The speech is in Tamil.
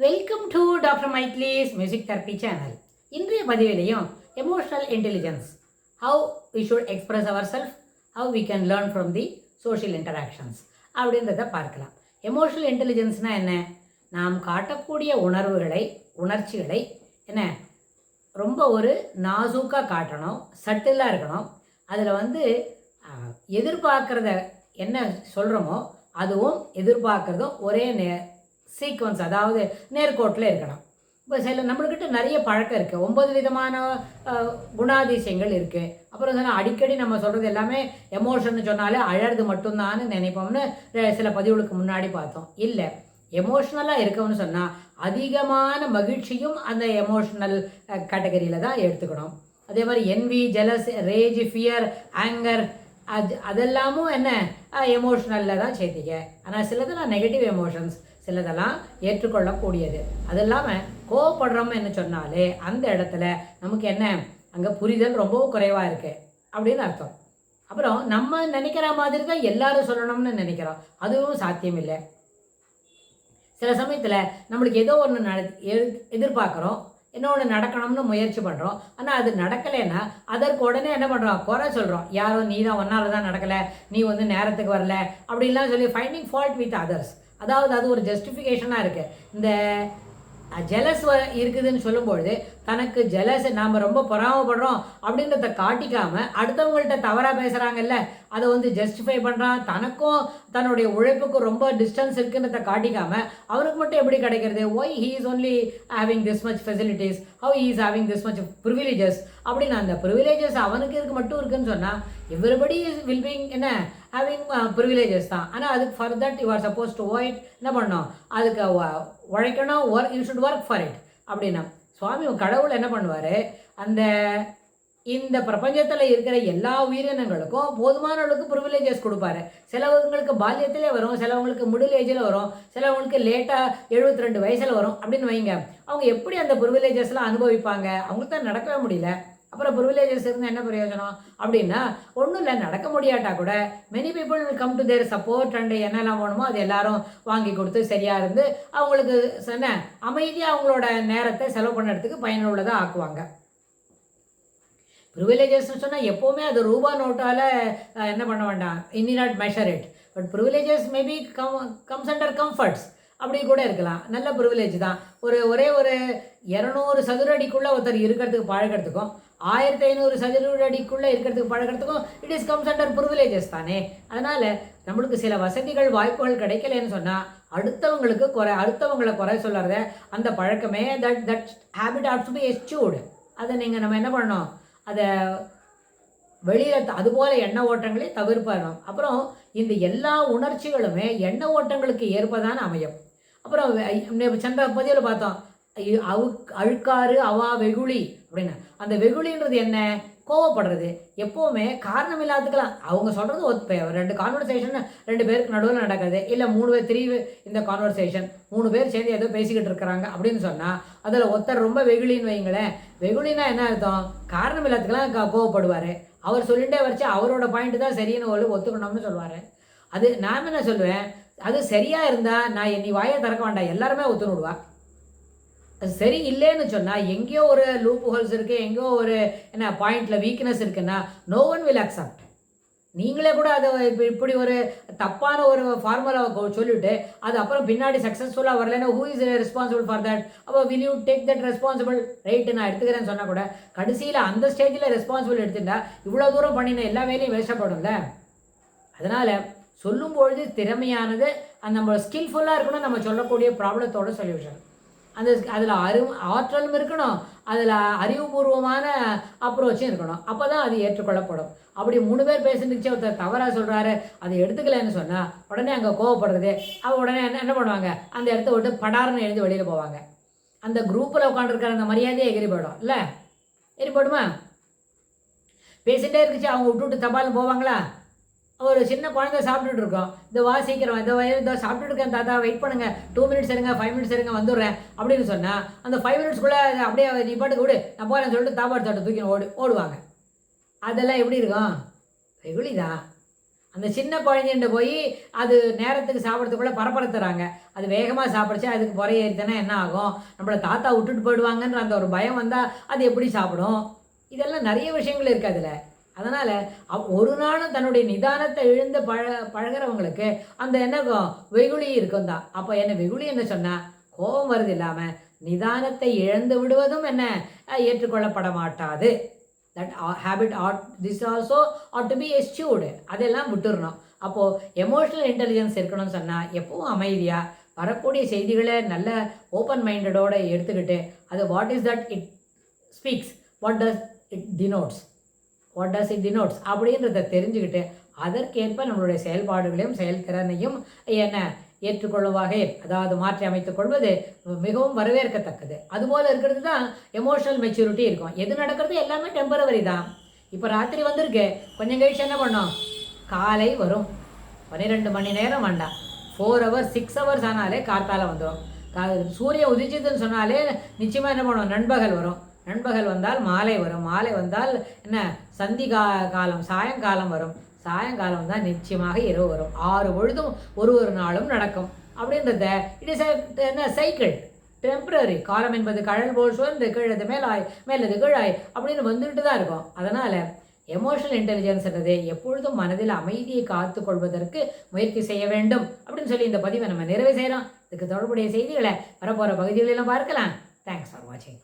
வெல்கம் டு டாக்டர் மைத்லிஸ் மியூசிக் தெரப்பி சேனல். இன்றைய பதிவிலையும் emotional intelligence, how we should express our self, how we can learn from the social interactions அப்படின்றத பார்க்கலாம். எமோஷனல் இன்டெலிஜென்ஸ்னால் என்ன? நாம் காட்டக்கூடிய உணர்ச்சிகளை என்ன ரொம்ப ஒரு நாசூக்காக காட்டணும், சட்டிலாக இருக்கணும். அதில் எதிர்பார்க்குறத என்ன சொல்கிறோமோ அதுவும் எதிர்பார்க்குறதும் ஒரே சீக்வன்ஸ், அதாவது நேர்கோட்டில் இருக்கணும். இப்போ நம்மள்கிட்ட நிறைய பழக்கம் இருக்குது, 9 விதமான குணாதிசயங்கள் இருக்குது. அப்புறம் சொன்னால் அடிக்கடி நம்ம சொல்கிறது எல்லாமே எமோஷன்னு சொன்னாலே அழறது மட்டும்தான்னு நினைப்போம்னு சில பதிவுகளுக்கு முன்னாடி பார்த்தோம். இல்லை, எமோஷ்னலாக இருக்கணும்னு சொன்னால் அதிகமான மகிழ்ச்சியும் அந்த எமோஷ்னல் கேட்டகரியில் தான் எடுத்துக்கணும். அதே மாதிரி envy, jealous, rage, fear, anger அதெல்லாமும் என்ன எமோஷ்னலில் தான் சேர்த்திக்க. ஆனால் சிலதெல்லாம் நெகட்டிவ் எமோஷன்ஸ், சிலதெல்லாம் ஏற்றுக்கொள்ளக்கூடியது. அது இல்லாமல் கோவப்படுறோம் என்ன சொன்னாலே அந்த இடத்துல நமக்கு என்ன அங்கே புரிதல் ரொம்பவும் குறைவாக இருக்குது அப்படின்னு அர்த்தம். அப்புறம் நம்ம நினைக்கிற மாதிரி தான் எல்லாரும் சொல்லணும்னு நினைக்கிறோம், அதுவும் சாத்தியம் இல்லை. சில சமயத்தில் நம்மளுக்கு ஏதோ ஒன்று எதிர்பார்க்குறோம், இன்னொன்று நடக்கணும்னு முயற்சி பண்ணுறோம். ஆனால் அது நடக்கலைன்னா அதற்கு உடனே என்ன பண்ணுறோம், குறை சொல்கிறோம். யாரும் நீ தான் ஒன்றால் தான் நடக்கலை, நீ நேரத்துக்கு வரல அப்படின்லாம் சொல்லி ஃபைண்டிங் ஃபால்ட் வித் அதர்ஸ். அதாவது அது ஒரு ஜஸ்டிஃபிகேஷனாக இருக்குது. இந்த ஜெலஸ் இருக்குதுன்னு சொல்லும்பொழுது தனக்கு ஜெலஸ் நாம் ரொம்ப பொறாமப்படுறோம் அப்படின்றத காட்டிக்காமல் அடுத்தவங்கள்ட்ட தவறாக பேசுகிறாங்கல்ல, அதை ஜஸ்டிஃபை பண்ணுறான். தனக்கும் தன்னுடைய உழைப்புக்கும் ரொம்ப டிஸ்டன்ஸ் இருக்குன்றத காட்டிக்காமல் அவனுக்கு மட்டும் எப்படி கிடைக்கிறது? Why he is only having this much facilities, how he is having this much privileges அப்படின்னு அந்த ப்ரிவிலேஜஸ் அவனுக்கு இருக்கு மட்டும் இருக்குன்னு சொன்னால் எவ்ரிபடி இஸ் வில் பீங் என்ன ஹேவிங் ப்ரிவிலேஜஸ் தான். ஆனால் அதுக்கு for that you are suppose to avoid என்ன பண்ணணும், அதுக்கு உழைக்கணும், you should work for it அப்படின்னா. சுவாமி கடவுள் என்ன பண்ணுவார், இந்த பிரபஞ்சத்தில் இருக்கிற எல்லா உயிரினங்களுக்கும் போதுமான அளவுக்கு ப்ரிவிலேஜஸ் கொடுப்பாரு. சிலவங்களுக்கு பால்யத்திலே வரும், சிலவங்களுக்கு மிடில் ஏஜில் வரும், சிலவங்களுக்கு லேட்டாக 72 வயசில் வரும் அப்படின்னு வைங்க. அவங்க எப்படி அந்த ப்ரிவிலேஜஸ்லாம் அனுபவிப்பாங்க? அவங்களுக்கு தான் நடக்கவே முடியல. அப்புறம் ப்ரிவிலேஜஸ் இருந்தால் என்ன பிரயோஜனம் அப்படின்னா, ஒன்றும் இல்லை, நடக்க முடியாட்டா கூட many people will come to their support and என்னெல்லாம் வேணுமோ அது எல்லாரும் வாங்கி கொடுத்து சரியாக இருந்து அவங்களுக்கு என்ன அமைதியாக அவங்களோட நேரத்தை செலவு பண்ணுறதுக்கு பயனுள்ளதாக ஆக்குவாங்க. ப்ரிவிலேஜஸ்ன்னு சொன்னால் எப்போவுமே அது ரூபா நோட்டால் என்ன பண்ண வேண்டாம், இன் not measure it. But privileges maybe comes under comforts அப்படி கூட இருக்கலாம். நல்ல ப்ரிவிலேஜ் தான். ஒரே ஒரு 200 சதுர அடிக்குள்ளே ஒருத்தர் இருக்கிறதுக்கு பழகிறதுக்கும் 1500 சதுர அடிக்குள்ளே இருக்கிறதுக்கு பழகிறதுக்கும் it is comes under privileges தானே. அதனால் நம்மளுக்கு சில வசதிகள் வாய்ப்புகள் கிடைக்கலன்னு சொன்னால் அடுத்தவங்களை குறை சொல்கிறத அந்த பழக்கமே that habit ought to be eschewed. அதை நம்ம என்ன பண்ணணும், அதை வெளியில் அதுபோல் எண்ண ஓட்டங்களை தவிர்ப்பணும். அப்புறம் இந்த எல்லா உணர்ச்சிகளுமே எண்ண ஓட்டங்களுக்கு ஏற்பதான அமையும். அப்புறம் சென்ற பதிவில் பார்த்தோம், அழுக்காறு அவா வெகுளி அப்படின்னு. அந்த வெகுளின்றது என்ன? கோவப்படுறது. எப்போவுமே காரணம் இல்லாததுக்கெல்லாம் அவங்க சொல்கிறது 2 கான்வர்சேஷன் 2 பேருக்கு நடுவில் நடக்குது, இல்லை 3 இந்த கான்வர்சேஷன் 3 பேர் சேர்ந்து ஏதோ பேசிக்கிட்டு இருக்கிறாங்க அப்படின்னு சொன்னால் அதில் ஒருத்தர் ரொம்ப வெகுளின்னு வைங்களேன். வெகுளினா என்ன அர்த்தம்? காரணம் இல்லாததுக்கெல்லாம் கோவப்படுவார். அவர் சொல்லிகிட்டே வச்சு அவரோட பாயிண்ட்டு தான் சரின்னு ஒத்துக்கணும்னு சொல்லுவார். அது நான் என்ன சொல்லுவேன், அது சரியாக இருந்தால் நீ வாயை திறக்க வேண்டாம், எல்லாருமே ஒத்துணுடுவா. அது சரி இல்லைன்னு சொன்னால் எங்கேயோ ஒரு லூப் ஹோல்ஸ் இருக்குது, எங்கேயோ ஒரு என்ன பாயிண்டில் வீக்னஸ் இருக்குன்னா நோ ஒன் வில் அக்செப்ட். நீங்களே கூட அதை இப்படி ஒரு தப்பான ஒரு ஃபார்முலாவை சொல்லிவிட்டு அது அப்புறம் பின்னாடி சக்ஸஸ்ஃபுல்லாக வரலன்னா who is responsible for that? அப்போ will you take that responsible? Right, நான் எடுத்துக்கிறேன்னு சொன்னால் கூட கடைசியில் அந்த ஸ்டேஜில் ரெஸ்பான்சிபிள் எடுத்துட்டா இவ்வளோ தூரம் பண்ணின எல்லா வேலையும் வேஸ்டப்படும்ல. அதனால் சொல்லும்பொழுது திறமையானது நம்ம ஸ்கில்ஃபுல்லாக இருக்கணும். நம்ம சொல்லக்கூடிய ப்ராப்ளத்தோட சொல்யூஷன் அதில் ஆற்றலும் இருக்கணும், அதில் அறிவுபூர்வமான அப்ரோச்சும் இருக்கணும். அப்போ தான் அது ஏற்றுக்கொள்ளப்படும். அப்படி 3 பேர் பேசிட்டு ஒருத்தர் தவறாக சொல்கிறாரு, அதை எடுத்துக்கலன்னு சொன்னால் உடனே அங்கே கோவப்படுறது. உடனே என்ன பண்ணுவாங்க, அந்த இடத்த விட்டு படார்னு எழுந்து வெளியில் போவாங்க. அந்த குரூப்பில் உட்காந்துருக்கிற அந்த மரியாதையே எகிரி போயிடும். இல்லை, எரி போயிடுமா? பேசிகிட்டே இருந்துச்சு, அவங்க விட்டு தபால்னு போவாங்களா? ஒரு சின்ன குழந்தை சாப்பிட்டுட்டு இருக்கோம், சீக்கிரம் இதோ சாப்பிட்டுட்டு இருக்கேன் தாத்தா, வெயிட் பண்ணுங்கள், 2 மினிட்ஸ் இருங்க, 5 மினிட்ஸ் இருங்க, வந்துடுறேன் அப்படின்னு சொன்னால் அந்த 5 மினிட்ஸ்க்குள்ளே அப்படியே நீ பாட்டுக்கு விடு, நான் போகிறேன்னு சொல்லிட்டு தாப்பாடு தோட்ட தூக்கி ஓடுவாங்க. அதெல்லாம் எப்படி இருக்கும்? வெகுளிதான். அந்த சின்ன குழந்தைண்ட போய் அது நேரத்துக்கு சாப்பிட்றதுக்குள்ளே பரபரத்துறாங்க. அது வேகமாக சாப்பிடுச்சா அதுக்கு பொறை ஏறித்தானே என்ன ஆகும்? நம்மளை தாத்தா விட்டுட்டு போயிடுவாங்கன்ற அந்த ஒரு பயம் வந்தால் அது எப்படி சாப்பிடும்? இதெல்லாம் நிறைய விஷயங்கள் இருக்குது அதில். அதனால் ஒரு நாளும் தன்னுடைய நிதானத்தை இழந்து பழகிறவங்களுக்கு அந்த என்ன வெகுளி இருக்கும் தான். அப்போ என்ன வெகுளி என்ன சொன்னால் கோபம் வருது இல்லாமல் நிதானத்தை இழந்து விடுவதும் என்ன ஏற்றுக்கொள்ளப்பட மாட்டாது. That habit this also ought to be eschewed. அதெல்லாம் விட்டுறணும். அப்போது எமோஷ்னல் இன்டெலிஜென்ஸ் இருக்கணும்னு சொன்னால் எப்பவும் அமைதியாக வரக்கூடிய செய்திகளை நல்ல ஓப்பன் மைண்டடோடு எடுத்துக்கிட்டு அது what is that it speaks, what does it denotes அப்படின்றத தெரிஞ்சுக்கிட்டு அதற்கேற்ப நம்மளுடைய செயல்பாடுகளையும் செயல்திறனையும் என்ன ஏற்றுக்கொள்ளும் வகையில் அதாவது மாற்றி அமைத்துக் கொள்வது மிகவும் வரவேற்கத்தக்கது. அதுபோல் இருக்கிறது தான் எமோஷனல் மெச்சூரிட்டி இருக்கும். எது நடக்கிறது எல்லாமே டெம்பரவரி தான். இப்போ ராத்திரி வந்திருக்கு, கொஞ்சம் கழிச்சு என்ன பண்ணோம்? காலை வரும். 12 மணி நேரம் வேண்டாம், 4 hours 6 hours ஆனாலே கார்த்தால வந்துடும். சூரியன் உதிச்சதுன்னு சொன்னாலே நிச்சயமாக என்ன பண்ணுவோம்? நண்பகல் வரும். நண்பகல் வந்தால் மாலை வரும். மாலை வந்தால் என்ன சந்தி காலம் சாயங்காலம் வரும். சாயங்காலம் வந்தால் நிச்சயமாக இரவு வரும். 6 பொழுதும் ஒரு நாளும் நடக்கும். அப்படின்றத இட் இஸ் என்ன சைக்கிள், டெம்பரரி. காலம் என்பது கழல் போல் சோர்ந்து கீழது மேலாய் மேலது கீழாய் அப்படின்னு வந்துக்கிட்டு தான் இருக்கும். அதனால் எமோஷனல் இன்டெலிஜென்ஸ்ன்றது எப்பொழுதும் மனதில் அமைதியை காத்து கொள்வதற்கு முயற்சி செய்ய வேண்டும் அப்படின்னு சொல்லி இந்த பதிவை நம்ம நிறைவு செய்கிறோம். இதுக்கு தொடர்புடைய செய்திகளை வரப்போகிற பகுதிகளெல்லாம் பார்க்கலாம். தேங்க்ஸ் ஃபார் வாட்சிங்.